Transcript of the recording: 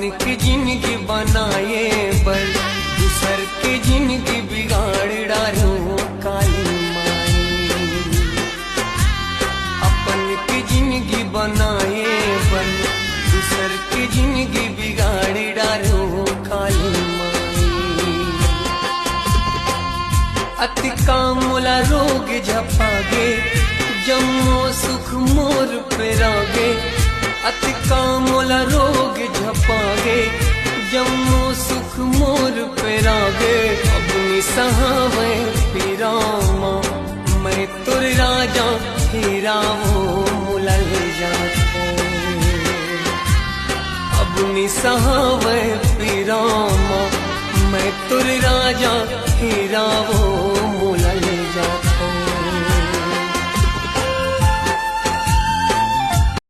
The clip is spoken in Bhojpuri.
अपन की जिंदगी बनाए बर दूसर की जिंदगी बिगाड़ डालो काली माई। अपन की जिंदगी बनाए बर दूसर की जिंदगी बिगाड़ डालो काली माई। अति कामुला रोग झपागे जम्मो सुख मोर पे रागे। अति कामुला रोग झपागे जम्मो सुख मोर पे रागे। अपनी सहावे पीरामा मैं तुर राजा हीरावो मुलल जाते। अपनी सहावे पीरामा मैं तुर राजा हीरावो